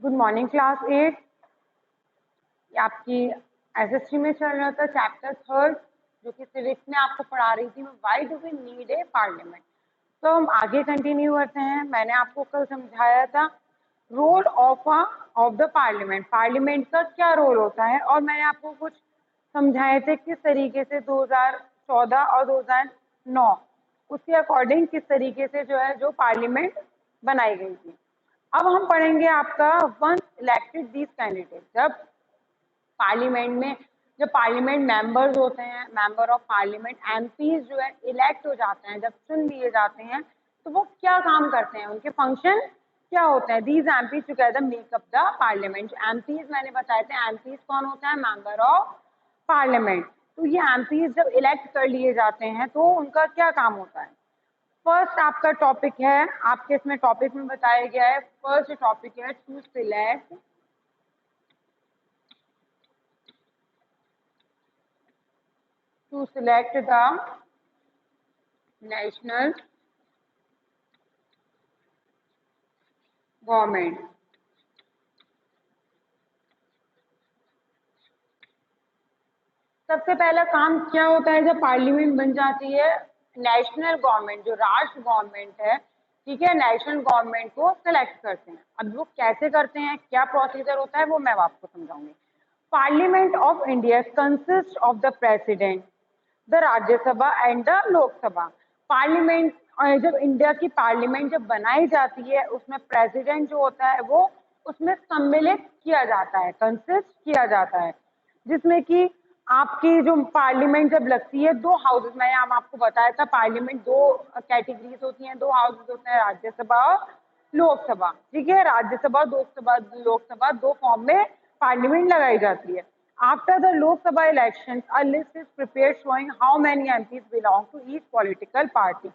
Good morning class 8। ये आपकी SST में चल रहा था चैप्टर 3 जो कि सिविक्स में आपको पढ़ा रही थी। Why do we need a parliament. तो हम आगे कंटिन्यू करते हैं। मैंने आपको कल समझाया था role of the parliament, parliament का क्या रोल होता है, और मैंने आपको कुछ समझाए थे किस तरीके से 2014 और 2009 उसके अकॉर्डिंग किस तरीके से जो पार्लियामेंट बनाई गई थी। अब हम पढ़ेंगे आपका वंस इलेक्टेड दीज कैंडिडेट। जब पार्लियामेंट मेंबर्स होते हैं, मेंबर ऑफ पार्लियामेंट एमपीज जो है इलेक्ट हो जाते हैं, जब चुन लिए जाते हैं, तो वो क्या काम करते हैं, उनके फंक्शन क्या होते हैं। These MPs together makeup the parliament. MPs मैंने बताए थे, एमपीज कौन होता है, मेंबर ऑफ पार्लियामेंट। तो ये एमपीज जब इलेक्ट कर लिए जाते हैं तो उनका क्या काम होता है। फर्स्ट आपका टॉपिक है, आपके इसमें टॉपिक में बताया गया है, फर्स्ट टॉपिक है to select the national government. सबसे पहला काम क्या होता है जब पार्लियामेंट बन जाती है, नेशनल गवर्नमेंट जो राष्ट्र गवर्नमेंट है, ठीक है, नेशनल गवर्नमेंट को सेलेक्ट करते हैं। अब वो कैसे करते हैं, क्या प्रोसीजर होता है, वो मैं आपको समझाऊंगी। Parliament of India consist of the president, the Rajya Sabha and the Lok Sabha. Parliament जब इंडिया की पार्लियामेंट जब बनाई जाती है, उसमें प्रेसिडेंट जो होता है वो उसमें सम्मिलित किया जाता है, कंसिस्ट किया जाता है, जिसमें कि आपकी जो पार्लियामेंट जब लगती है, दो हाउसेस, मैंने आपको बताया था पार्लियामेंट दो कैटेगरीज होती हैं, दो हाउसेस होते हैं, राज्यसभा और लोकसभा। ठीक है, राज्यसभा लोकसभा दो फॉर्म में पार्लियामेंट लगाई जाती है। After the Lok Sabha election a list is prepared showing how many MPs belong to each political party.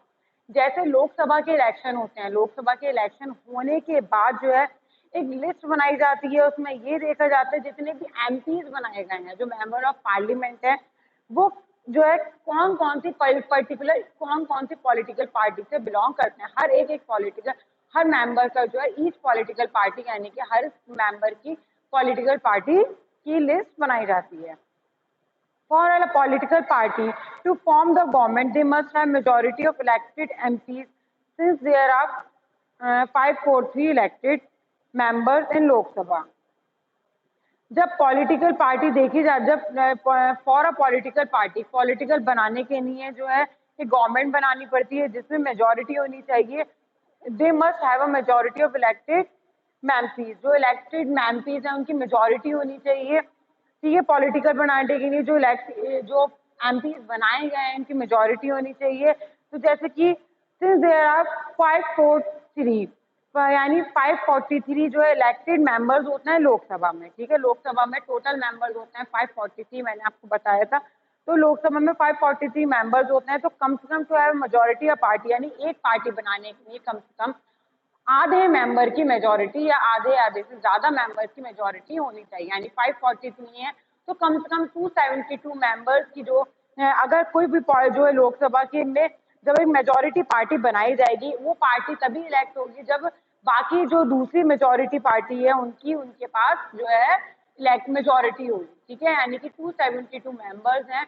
जैसे लोकसभा के इलेक्शन होते हैं, लोकसभा के इलेक्शन होने के बाद जो है एक लिस्ट बनाई जाती है, उसमें ये देखा जाता है जितने भी एमपीज बनाए गए हैं, जो मेंबर ऑफ पार्लियामेंट है, वो जो है कौन कौन सी पॉलिटिकल पार्टी से बिलोंग करते हैं। हर मेंबर का जो है ईच पॉलिटिकल पार्टी यानी कि हर मेंबर की पॉलिटिकल पार्टी की लिस्ट बनाई जाती है। For a political party to form the government, they must have majority of elected MPs, since there are 543 elected members in Lok Sabha. जब पॉलिटिकल पार्टी देखी जाए, जब फॉर अ पॉलिटिकल बनाने के लिए जो है कि गवर्नमेंट बनानी पड़ती है जिसमें मेजोरिटी होनी चाहिए। They must have a majority of elected MPs, जो इलेक्टेड एमपीज हैं उनकी मेजोरिटी होनी चाहिए। ठीक है, पॉलिटिकल बनाने के लिए जो एमपीज बनाए गए हैं उनकी मेजोरिटी होनी चाहिए। तो जैसे कि सिंस देयर आर 543 यानी 543 जो है इलेक्टेड मेंबर्स होते हैं लोकसभा में। ठीक है, लोकसभा में टोटल मेंबर्स होते हैं 543, मैंने आपको बताया था। तो लोकसभा में 543 मेंबर्स होते हैं, तो कम से कम तो है मेजोरिटी ऑफ पार्टी, यानी एक पार्टी बनाने के लिए कम से कम आधे मेंबर की मेजोरिटी या आधे से ज्यादा मेंबर की मेजोरिटी होनी चाहिए। यानी 543 है तो कम से कम 272 मेंबर्स की जो अगर कोई भी जो है लोकसभा के में जब एक मेजोरिटी पार्टी बनाई जाएगी, वो पार्टी तभी इलेक्ट होगी जब बाकी जो दूसरी मेजोरिटी पार्टी है उनके पास जो है इलेक्ट मेजोरिटी होगी। ठीक है, यानी कि 272 मेंबर्स हैं,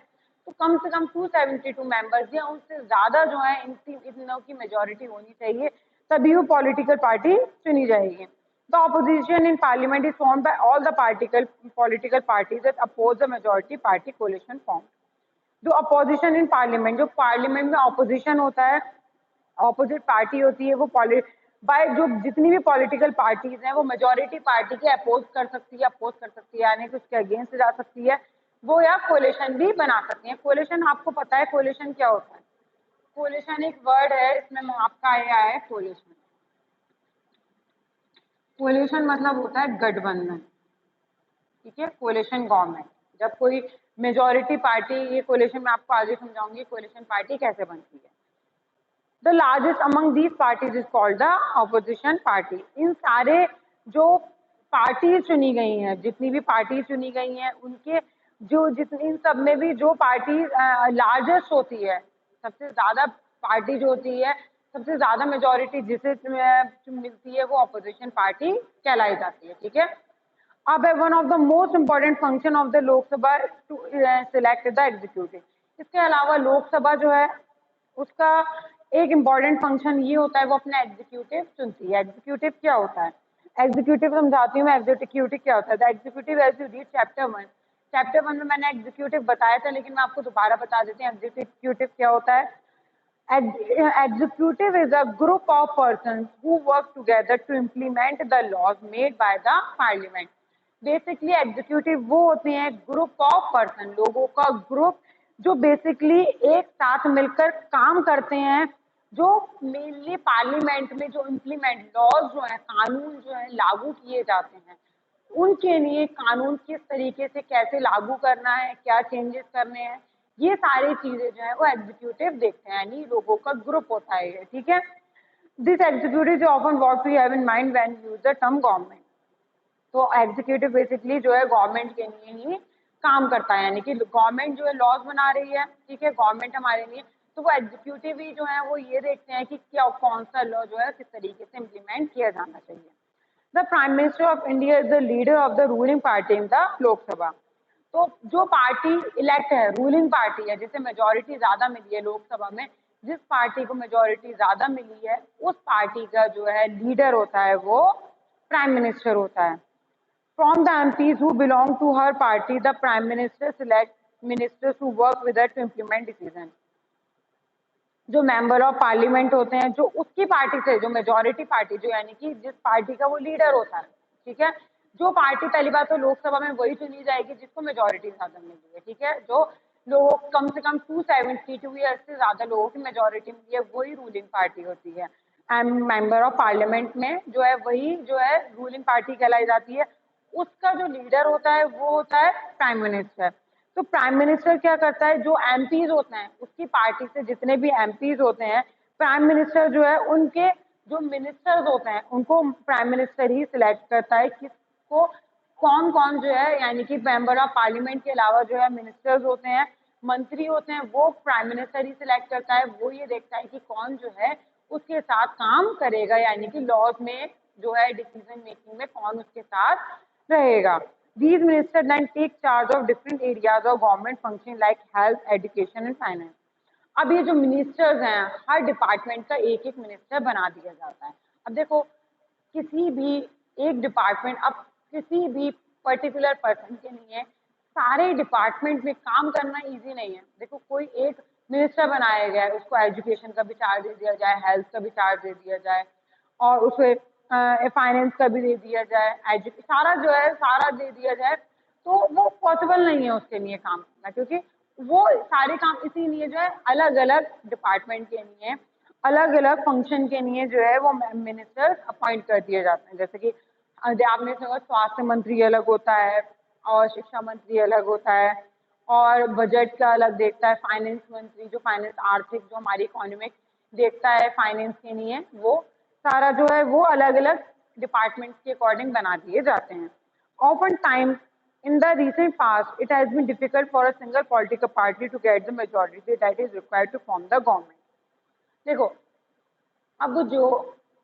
तो कम से कम 272 मेंबर्स या उससे ज्यादा जो है इन की मेजोरिटी होनी चाहिए, तभी वो पॉलिटिकल पार्टी चुनी जाएगी। The opposition in parliament is formed by all the political parties that oppose the majority party coalition form. जो अपोजिशन इन पार्लियामेंट, जो पार्लियामेंट में ऑपोजिशन होता है, ऑपोजिट पार्टी होती है, वो बाय जो जितनी भी पॉलिटिकल पार्टीज हैं वो मेजोरिटी पार्टी के अपोज कर सकती है यानी कि उसके अगेंस्ट जा सकती है वो, या कोलिशन भी बना सकती है। कोलिशन आपको पता है कोलिशन क्या होता है। कोलिशन एक वर्ड है, इसमें आपका आया है कोलिशन। कोलिशन मतलब होता है गठबंधन। ठीक है, कोलिशन गवर्नमेंट, जब कोई मेजोरिटी पार्टी, ये कोलिशन मैं आपको आगे समझाऊंगी कोलिशन पार्टी कैसे बनती है। The largest among these parties is called the opposition party. इन सारे जो पार्टी चुनी गई हैं, जितनी भी पार्टी चुनी गई हैं, उनके जो जितनी इन सब में भी जो पार्टी लार्जेस्ट होती है, सबसे ज्यादा पार्टी जो होती है, सबसे ज्यादा मेजोरिटी जिसे मिलती है वो ऑपोजिशन पार्टी कहलाई जाती है, ठीक है। अब है one of the most important function of the Lok Sabha to select the executive. इसके अलावा लोकसभा जो है उसका एक इम्पॉर्टेंट फंक्शन ये होता है वो अपना एग्जीक्यूटिव चुनती है। एग्जीक्यूटिव क्या होता है, एग्जीक्यूटिव समझाती हूँ मैं। एग्जीक्यूटिव क्या होता है, the executive as you read chapter 1 में मैंने एग्जीक्यूटिव बताया था, लेकिन मैं आपको दोबारा बता देती हूँ एग्जीक्यूटिव क्या होता है। Executive is a group of persons who work together to implement the laws made by the parliament. Basically executive वो होते हैं ग्रुप ऑफ पर्सन, लोगों का ग्रुप जो बेसिकली एक साथ मिलकर काम करते हैं, जो मेनली पार्लियामेंट में जो इम्प्लीमेंट लॉज जो है, कानून जो है लागू किए जाते हैं, उनके लिए कानून किस तरीके से कैसे लागू करना है, क्या चेंजेस करने हैं, ये सारी चीजें जो है वो एग्जीक्यूटिव देखते हैं, यानी लोगों का ग्रुप होता है ये, ठीक है। This executive is often what we have in mind when use the term government. तो एग्जीक्यूटिव बेसिकली जो है गवर्नमेंट के लिए ही काम करता है, यानी कि गवर्नमेंट जो है लॉज बना रही है, ठीक है, गवर्नमेंट हमारे लिए, तो वो एग्जीक्यूटिव ही जो है वो ये देखते हैं कि क्या कौन सा लॉ जो है किस तरीके से इम्प्लीमेंट किया जाना चाहिए। The prime minister of India is the leader of the ruling party in the Lok Sabha. तो जो पार्टी इलेक्ट है, रूलिंग पार्टी है, जिसे मेजोरिटी ज्यादा मिली है लोकसभा में, जिस पार्टी को मेजोरिटी ज्यादा मिली है उस पार्टी का जो है लीडर होता है वो प्राइम मिनिस्टर होता है। From the MPs who belong to her party, the Prime Minister selects ministers who work with her to implement decisions. जो मेंबर ऑफ पार्लियामेंट होते हैं, जो उसकी पार्टी से, जो मेजोरिटी पार्टी, जो यानी कि जिस पार्टी का वो लीडर होता है, ठीक है, जो पार्टी पहली बात तो लोकसभा में वही चुनी जाएगी जिसको मेजोरिटी ज्यादा मिली है, ठीक है, जो लोगों कम से कम 272 ईयर्स से ज्यादा लोगों की मेजोरिटी मिली है वही रूलिंग पार्टी होती है। एंड मेंबर ऑफ पार्लियामेंट में जो है वही जो है रूलिंग पार्टी कहलाई जाती है। उसका जो लीडर होता है वो होता है प्राइम मिनिस्टर। तो प्राइम मिनिस्टर क्या करता है, जो एमपीज होते हैं उसकी पार्टी से जितने भी एमपीज होते हैं, प्राइम मिनिस्टर जो है उनके जो मिनिस्टर्स होते हैं उनको प्राइम मिनिस्टर ही सिलेक्ट करता है किसको, कौन कौन जो है, यानी कि मेंबर ऑफ पार्लियामेंट के अलावा जो है मिनिस्टर्स होते हैं, मंत्री होते हैं, वो प्राइम मिनिस्टर ही सिलेक्ट करता है। वो ये देखता है कि कौन जो है उसके साथ काम करेगा, यानी कि लॉज में जो है डिसीजन मेकिंग में कौन उसके साथ रहेगा। These ministers then take charge of different areas of government function like health, education and finance. अब ये जो मिनिस्टर्स हैं, हर डिपार्टमेंट का एक एक मिनिस्टर बना दिया जाता है। अब देखो किसी भी एक डिपार्टमेंट, अब किसी भी पर्टिकुलर पर्सन के लिए सारे डिपार्टमेंट में काम करना इजी नहीं है। देखो कोई एक मिनिस्टर बनाया गया है, उसको एजुकेशन का भी चार्ज दे दिया जाए, हेल्थ का भी चार्ज दे दिया जाए, और उसे फाइनेंस का भी दे दिया जाए, सारा जो है सारा दे दिया जाए, तो वो पॉसिबल नहीं है उसके लिए काम करना, क्योंकि वो सारे काम इसीलिए जो है अलग अलग डिपार्टमेंट के लिए, अलग अलग फंक्शन के लिए जो है वो मिनिस्टर्स अपॉइंट कर दिए जाते हैं। जैसे कि आपने सुना स्वास्थ्य मंत्री अलग होता है, और शिक्षा मंत्री अलग होता है, और बजट का अलग देखता है, फाइनेंस मंत्री जो फाइनेंस आर्थिक जो हमारी इकोनॉमिक देखता है फाइनेंस के लिए, वो सारा जो है वो अलग अलग डिपार्टमेंट्स के अकॉर्डिंग बना दिए जाते हैं। Often time in the recent past it has been difficult for a single political party to get the majority that is required to form the government. देखो अब जो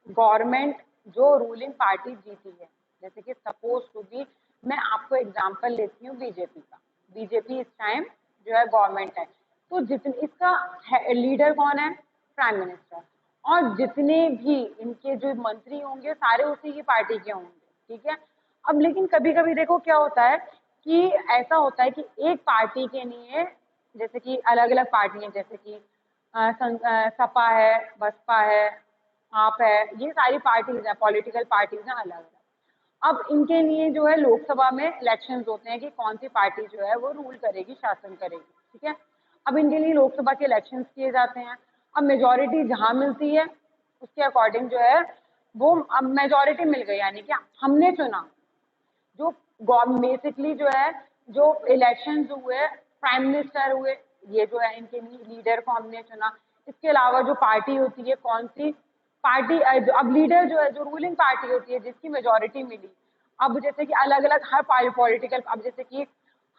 गवर्नमेंट जो रूलिंग पार्टी जीती है, जैसे कि सपोज टू बी, मैं आपको एग्जांपल लेती हूँ बीजेपी का। बीजेपी इस टाइम जो है गवर्नमेंट है, तो जितने इसका लीडर कौन है, प्राइम मिनिस्टर, और जितने भी इनके जो मंत्री होंगे सारे उसी की पार्टी के होंगे, ठीक है। अब लेकिन कभी कभी देखो क्या होता है कि ऐसा होता है कि एक पार्टी के लिए, जैसे कि अलग अलग पार्टियां, जैसे कि सपा है, बसपा है, आप है, ये सारी पार्टीज हैं, पॉलिटिकल पार्टीज हैं अलग अलग। अब इनके लिए जो है लोकसभा में इलेक्शंस होते हैं कि कौन सी पार्टी जो है वो रूल करेगी, शासन करेगी, ठीक है। अब इनके लिए लोकसभा के इलेक्शंस किए जाते हैं। अब मेजोरिटी जहां मिलती है उसके अकॉर्डिंग जो है वो, अब मेजोरिटी मिल गई यानी कि हमने चुना, जो बेसिकली जो है जो इलेक्शन हुए, प्राइम मिनिस्टर हुए, ये जो है इनके लीडर को हमने चुना। इसके अलावा जो पार्टी होती है, कौन सी पार्टी, अब लीडर जो है जो रूलिंग पार्टी होती है जिसकी मेजोरिटी मिली, अब जैसे कि अलग अलग हर पॉलिटिकल, अब जैसे कि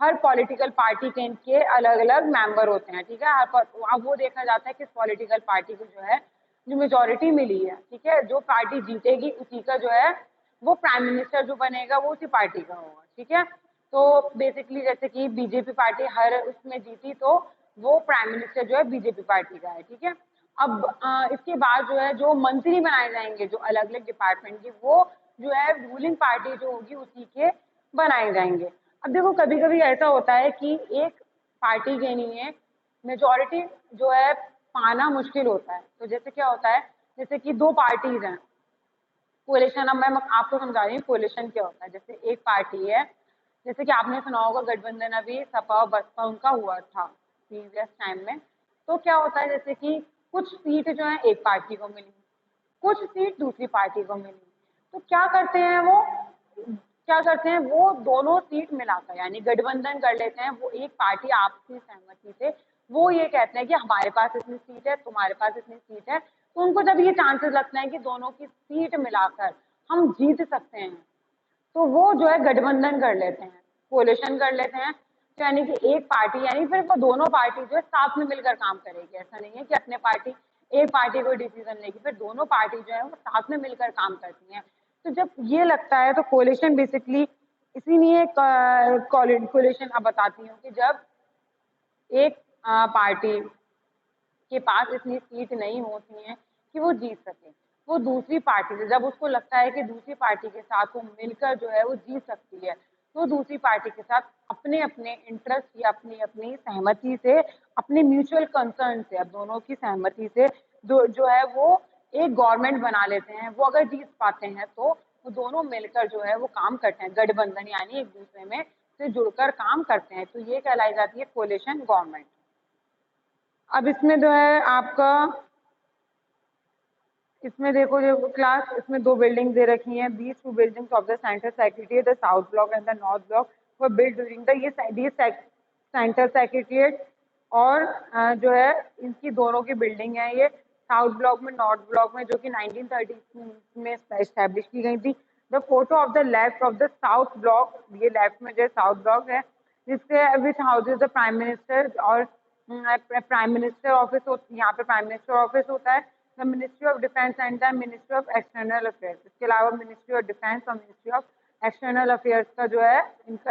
हर पॉलिटिकल पार्टी के इनके अलग अलग मेंबर होते हैं, ठीक है। अब वो देखा जाता है किस पॉलिटिकल पार्टी को जो है जो मेजोरिटी मिली है, ठीक है, जो पार्टी जीतेगी उसी का जो है वो प्राइम मिनिस्टर जो बनेगा वो उसी पार्टी का होगा, ठीक है। तो बेसिकली जैसे कि बीजेपी पार्टी हर उसमें जीती तो वो प्राइम मिनिस्टर जो है बीजेपी पार्टी का है, ठीक है। अब इसके बाद जो है जो मंत्री बनाए जाएंगे जो अलग अलग डिपार्टमेंट के, वो जो है रूलिंग पार्टी जो होगी उसी के बनाए जाएंगे। अब देखो कभी कभी ऐसा होता है कि एक पार्टी के लिए मेजोरिटी जो है पाना मुश्किल होता है। तो जैसे क्या होता है, जैसे कि दो पार्टीज हैं, कोलिशन, अब मैं आपको समझा रही हूँ कोलिशन क्या होता है। जैसे एक पार्टी है, जैसे कि आपने सुना होगा गठबंधन अभी सपा और बसपा उनका हुआ था प्रीवियस टाइम में। तो क्या होता है, जैसे कि कुछ सीट जो है एक पार्टी को मिली, कुछ सीट दूसरी पार्टी को मिली, तो क्या करते हैं वो, क्या करते हैं वो दोनों सीट मिलाकर यानी गठबंधन कर लेते हैं। वो एक पार्टी आपसी सहमति से वो ये कहते हैं कि हमारे पास इतनी सीट है, तुम्हारे पास इतनी सीट है। तो उनको जब ये चांसेस लगते हैं कि दोनों की सीट मिलाकर हम जीत सकते हैं, तो वो जो है गठबंधन कर लेते हैं, कोलिशन कर लेते हैं। तो यानी कि एक पार्टी यानी फिर वो दोनों पार्टी जो है साथ में मिलकर काम करेगी। ऐसा नहीं है कि अपने पार्टी एक पार्टी कोई डिसीजन लेगी, फिर दोनों पार्टी जो है वो साथ में मिलकर काम करती हैं। तो जब ये लगता है तो कोलिशन बेसिकली इसीलिए कोलिशन अब बताती हूँ कि जब एक पार्टी के पास इतनी सीट नहीं होती हैं कि वो जीत सके, वो दूसरी पार्टी से जब उसको लगता है कि दूसरी पार्टी के साथ वो मिलकर जो है वो जीत सकती है, तो दूसरी पार्टी के साथ अपने अपने इंटरेस्ट या अपनी अपनी सहमति से, अपने म्यूचुअल कंसर्न से, अब दोनों की सहमति से जो है वो एक गवर्नमेंट बना लेते हैं। वो अगर जीत पाते हैं तो वो दोनों मिलकर जो है वो काम करते हैं, गठबंधन यानी एक दूसरे में से जुड़कर काम करते हैं। तो ये कहलाई जाती है कोलिशन गवर्नमेंट। अब इसमें जो है आपका, इसमें देखो जो क्लास, इसमें दो बिल्डिंग दे रखी हैं। These two buildings of the centre secretariat, the south block and the north block were build during the, ये सेंटर सेक्रेटरिएट और जो है इनकी दोनों की बिल्डिंग है ये साउथ ब्लॉक में, नॉर्थ ब्लॉक में, जो कि 1930 में एस्टेब्लिश की गई थी। The photo of the left of the south block, ये लेफ्ट में जो है साउथ ब्लॉक है, जिसके विच हाउसेज द प्राइम मिनिस्टर और प्राइम मिनिस्टर ऑफिस, यहाँ पे प्राइम मिनिस्टर ऑफिस होता है, the ministry of defence and the ministry of external affairs. इसके अलावा मिनिस्ट्री ऑफ डिफेंस और मिनिस्ट्री ऑफ एक्सटर्नल अफेयर्स का जो है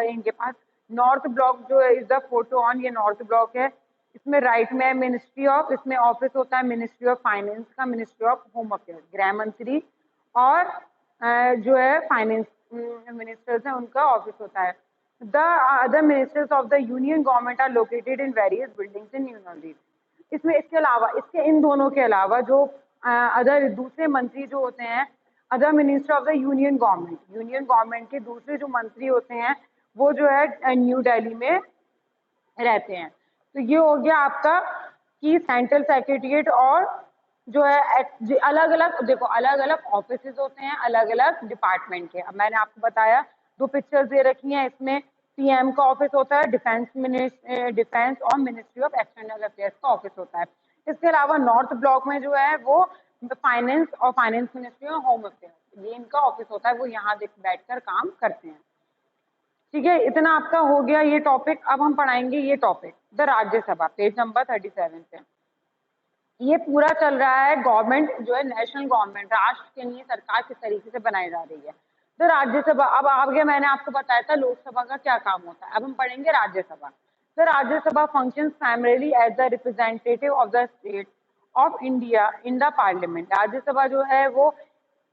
इनके पास। नॉर्थ ब्लॉक जो है इज द फोटो ऑन, ये नॉर्थ ब्लॉक है। इसमें राइट में मिनिस्ट्री ऑफ, इसमें ऑफिस होता है मिनिस्ट्री ऑफ फाइनेंस का, मिनिस्ट्री ऑफ होम अफेयर्स गृह मंत्री और जो है फाइनेंस मिनिस्टर्स हैं उनका ऑफिस होता है। The other ministers of the union government are located in various buildings in New Delhi. इसमें इसके अलावा, इसके इन दोनों के अलावा जो अदर दूसरे मंत्री जो होते हैं, other minister of the union government के दूसरे जो मंत्री होते हैं वो जो है न्यू दिल्ली में रहते हैं। तो ये हो गया आपका कि सेंट्रल सेक्रेटरिएट और जो है अलग अलग, देखो अलग अलग ऑफिसेज होते हैं अलग अलग डिपार्टमेंट के। अब मैंने आपको बताया, दो पिक्चर्स दे रखी हैं, इसमें पीएम का ऑफिस होता है, डिफेंस और मिनिस्ट्री ऑफ एक्सटर्नल अफेयर्स का ऑफिस होता है। इसके अलावा नॉर्थ ब्लॉक में जो है वो फाइनेंस और फाइनेंस मिनिस्ट्री और होम अफेयर्स, ये इनका ऑफिस होता है, वो यहाँ बैठकर काम करते हैं। ठीक है, इतना आपका हो गया ये टॉपिक। अब हम पढ़ाएंगे ये topic the Rajya Sabha, page number 37 पे। ये पूरा चल रहा है गवर्नमेंट जो है नेशनल गवर्नमेंट, राष्ट्र के लिए सरकार किस तरीके से बनाई जा रही है। तो राज्यसभा, अब आगे मैंने आपको बताया था लोकसभा का क्या काम होता है, अब हम पढ़ेंगे राज्यसभा। तो Rajya Sabha functions primarily as the representative of the state of India in the parliament. Rajya Sabha जो है वो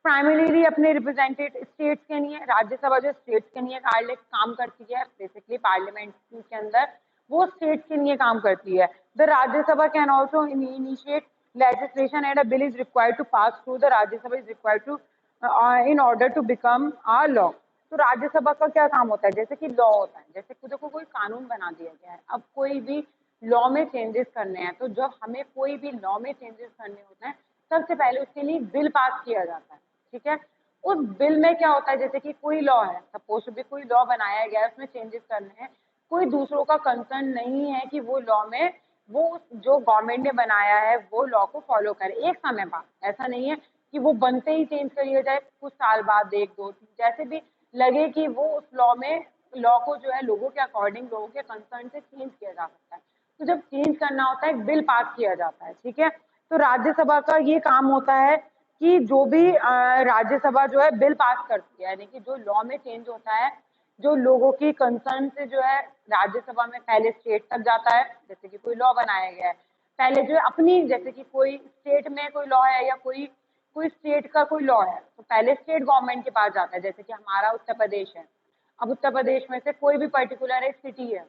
प्राइमरीली अपने रिप्रेजेंटेटिव स्टेट्स के लिए, राज्यसभा जो स्टेट्स के लिए काम करती है, बेसिकली पार्लियामेंट के अंदर वो स्टेट्स के लिए काम करती है। The Rajya Sabha can also initiate legislation and a bill is required to pass through the Rajya Sabha is required to in order to become a law। तो राज्यसभा का क्या काम होता है, जैसे कि लॉ होता है, जैसे कि देखो कोई कानून बना दिया गया है, अब कोई भी लॉ में चेंजेस करने हैं, तो जब हमें कोई भी लॉ में चेंजेस करने होते हैं सबसे पहले उसके लिए बिल पास किया जाता है। ठीक है, उस बिल में क्या होता है, जैसे कि कोई लॉ है, सपोज भी कोई लॉ बनाया गया है, उसमें चेंजेस करने हैं, कोई दूसरों का कंसर्न नहीं है कि वो लॉ में वो जो गवर्नमेंट ने बनाया है वो लॉ को फॉलो करे एक समय बाद। ऐसा नहीं है कि वो बनते ही चेंज कर लिया जाए, कुछ साल बाद, एक दो तीन, जैसे भी लगे कि वो उस लॉ को जो है लोगों के अकॉर्डिंग, लोगों के कंसर्न से चेंज किया जा सकता है। तो जब चेंज करना होता है बिल पास किया जाता है। ठीक है, तो राज्यसभा का ये काम होता है कि जो भी राज्यसभा जो है बिल पास करती है, यानी कि जो लॉ में चेंज होता है, जो लोगों की कंसर्न से जो है राज्यसभा में पहले स्टेट तक जाता है, जैसे कि कोई लॉ बनाया गया है, पहले जो है अपनी, जैसे कि कोई स्टेट में कोई लॉ है या कोई कोई स्टेट का कोई लॉ है, तो पहले स्टेट गवर्नमेंट के पास जाता है। जैसे कि हमारा उत्तर प्रदेश है, अब उत्तर प्रदेश में से कोई भी पर्टिकुलर एक सिटी है,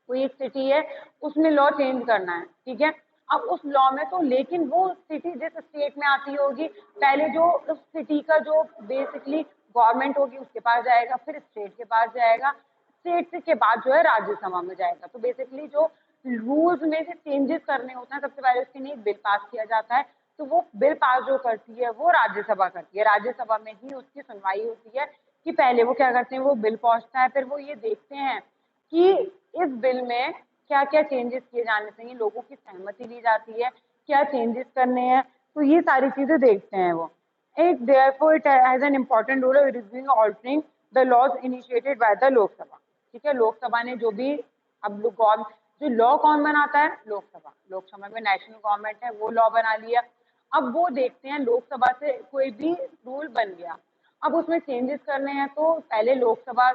कोई एक सिटी है, उसमें लॉ चेंज करना है, ठीक है। अब उस लॉ में तो, लेकिन वो सिटी जिस स्टेट में आती होगी, पहले जो उस सिटी का जो बेसिकली गवर्नमेंट होगी उसके पास जाएगा, फिर स्टेट के पास जाएगा, स्टेट के बाद जो है राज्यसभा में जाएगा। तो बेसिकली जो रूल्स में से चेंजेस करने होते हैं, सबसे पहले उसके लिए बिल पास किया जाता है। तो वो बिल पास जो करती है वो राज्यसभा करती है, राज्यसभा में ही उसकी सुनवाई होती है कि पहले वो क्या करते हैं, वो बिल पहुंचता है, फिर वो ये देखते हैं कि इस बिल में क्या क्या चेंजेस किए जाने चाहिए, लोगों की सहमति ली जाती है, क्या चेंजेस करने हैं, तो ये सारी चीजें देखते हैं वो। एक therefore it has an important role of reviewing or altering the laws initiated by the Lok Sabha, ठीक है। लोकसभा ने जो भी, अब जो लॉ कौन बनाता है, लोकसभा, लोकसभा में नेशनल गवर्नमेंट है, वो लॉ बना लिया। अब वो देखते हैं लोकसभा से कोई भी रूल बन गया, अब उसमें चेंजेस करने हैं, तो पहले लोकसभा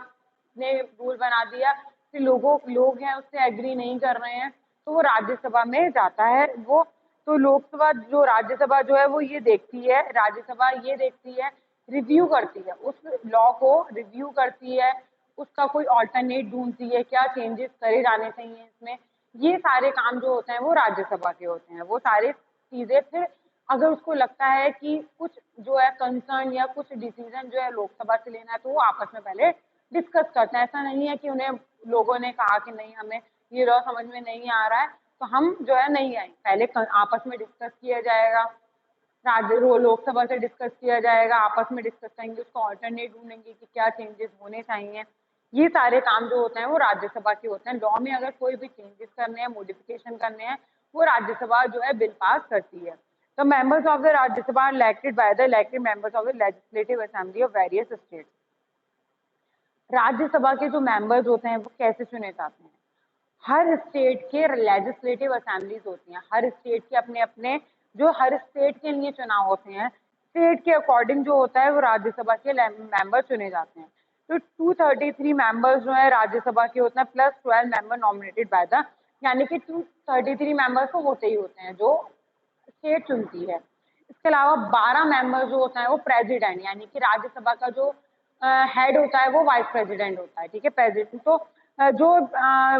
ने रूल बना दिया, फिर लोग हैं उससे एग्री नहीं कर रहे हैं, तो वो राज्यसभा में जाता है वो। तो लोकसभा जो राज्यसभा जो है वो ये देखती है, राज्यसभा ये देखती है, रिव्यू करती है, उस लॉ को रिव्यू करती है, उसका कोई ऑल्टरनेट ढूंढती है, क्या चेंजेस करे जाने चाहिए इसमें। ये सारे काम जो होते हैं वो राज्यसभा के होते हैं। वो सारी चीजें फिर अगर उसको लगता है कि कुछ जो है कंसर्न या कुछ डिसीजन जो है लोकसभा से लेना है, तो वो आपस में पहले डिस्कस करते हैं। ऐसा नहीं है कि उन्हें लोगों ने कहा कि नहीं हमें ये लॉ समझ में नहीं आ रहा है तो हम जो है नहीं आए, पहले आपस में डिस्कस किया जाएगा, लोकसभा से डिस्कस किया जाएगा, आपस में डिस्कस करेंगे, उसको ऑल्टरनेट ढूंढेंगे कि क्या चेंजेस होने चाहिए। ये सारे काम जो होते हैं वो राज्यसभा के होते हैं। लॉ में अगर कोई भी चेंजेस करने हैं, मॉडिफिकेशन करने हैं, वो राज्यसभा जो है बिल पास करती है। The members of the Rajya Sabha are elected by the elected members of the legislative assembly of various states. Rajya Sabha के जो मेंबर्स होते हैं वो कैसे चुने जाते हैं, हर स्टेट के लेजिस्लेटिव असेंबलीज होती हैं, हर स्टेट के अपने अपने, जो हर स्टेट के लिए चुनाव होते हैं, स्टेट के अकॉर्डिंग जो होता है वो राज्यसभा के मेंबर चुने जाते हैं। तो 233 मेंबर्स जो है राज्यसभा के होते हैं, plus 12 member nominated by the, यानी कि 233 मेंबर्स तो होते ही होते हैं जो स्टेट चुनती है। इसके अलावा 12 मेंबर जो होता है वो प्रेसिडेंट, यानी कि राज्यसभा का जो हेड होता है वो वाइस प्रेसिडेंट होता है, ठीक है, प्रेसिडेंट। तो जो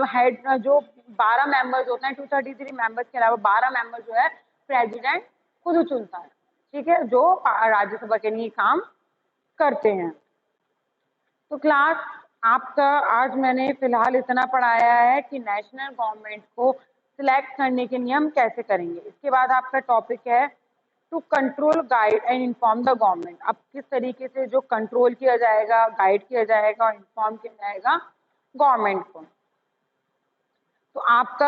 हेड जो 12 मेंबर्स होते हैं, 233 मेंबर्स के अलावा 12 मेंबर जो है प्रेसिडेंट खुद चुनता है, ठीक है, जो राज्यसभा के लिए काम करते हैं। तो क्लास आपका आज मैंने फिलहाल इतना पढ़ाया है कि नेशनल गवर्नमेंट को सिलेक्ट करने के नियम कैसे करेंगे। इसके बाद आपका टॉपिक है to control, guide and inform the government. अब किस तरीके से जो कंट्रोल किया जाएगा, गाइड किया जाएगा और इन्फॉर्म किया जाएगा गवर्नमेंट को। तो आपका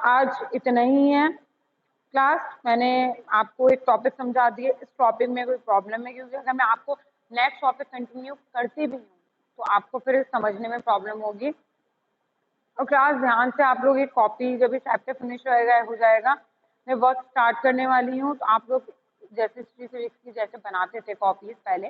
आज इतना ही है क्लास। मैंने आपको एक टॉपिक समझा दिया, इस टॉपिक में कोई प्रॉब्लम है, क्योंकि अगर मैं आपको नेक्स्ट टॉपिक कंटिन्यू करती भी हूँ तो आपको फिर समझने में प्रॉब्लम होगी। और क्लास ध्यान से आप लोग एक कॉपी, जब ये चैप्टर फिनिश हो जाएगा मैं वर्क स्टार्ट करने वाली हूँ, तो आप लोग जैसे हिस्ट्री सिविक्स की जैसे बनाते थे कॉपीज पहले,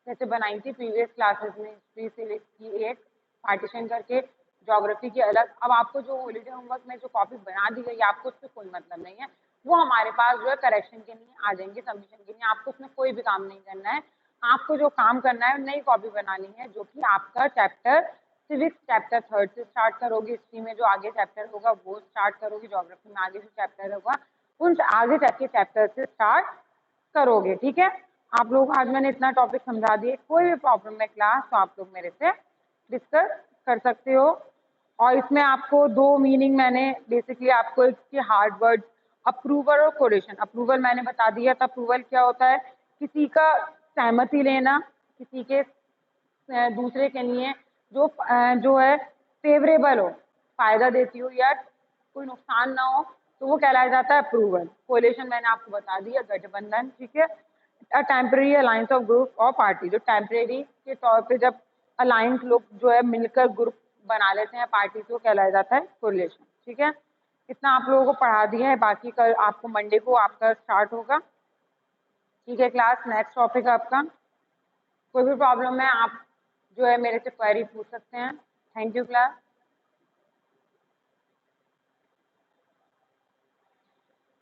जैसे बनाई थी प्रीवियस क्लासेस में, हिस्ट्री सिविक्स की एक पार्टीशन करके, ज्योग्राफी की अलग। अब आपको जो हॉलीडे होमवर्क में जो कॉपी बना दी गई आपको उससे कोई मतलब नहीं है, वो हमारे पास जो है करेक्शन के लिए आ जाएंगे, सबमिशन के लिए। आपको उसमें कोई भी काम नहीं करना है, आपको जो काम करना है नई कॉपी बनानी है, जो कि आपका चैप्टर सिविक्स चैप्टर 3 से स्टार्ट करोगे, हिस्ट्री में जो आगे चैप्टर होगा वो स्टार्ट करोगे, ज्योग्राफी में आगे जो चैप्टर होगा उन आगे के चैप्टर से स्टार्ट करोगे, ठीक है। आप लोग आज मैंने इतना टॉपिक समझा दिए, कोई भी प्रॉब्लम है क्लास तो आप लोग मेरे से डिस्कस कर सकते हो। और इसमें आपको दो मीनिंग मैंने बेसिकली आपको इसके हार्ड वर्ड अप्रूवल और कोरेशन। अप्रूवल मैंने बता दिया था, अप्रूवल क्या होता है, किसी का सहमति लेना, किसी के दूसरे के लिए जो है फेवरेबल हो, फायदा देती हो या कोई नुकसान ना हो, तो वो कहलाया जाता है अप्रूवल। कोलेशन मैंने आपको बता दिया, गठबंधन, ठीक है। A temporary alliance of group और पार्टी, जो टेम्परेरी के तौर पे जब अलायंस लोग जो है मिलकर ग्रुप बना लेते हैं पार्टी, को कहलाया जाता है कोलेशन, ठीक है। इतना आप लोगों को पढ़ा दिया है, बाकी कल आपको मंडे को आपका स्टार्ट होगा। ठीक है क्लास, नेक्स्ट टॉपिक है आपका। कोई भी प्रॉब्लम है आप जो है मेरे से क्वेरी पूछ सकते हैं। Thank you class.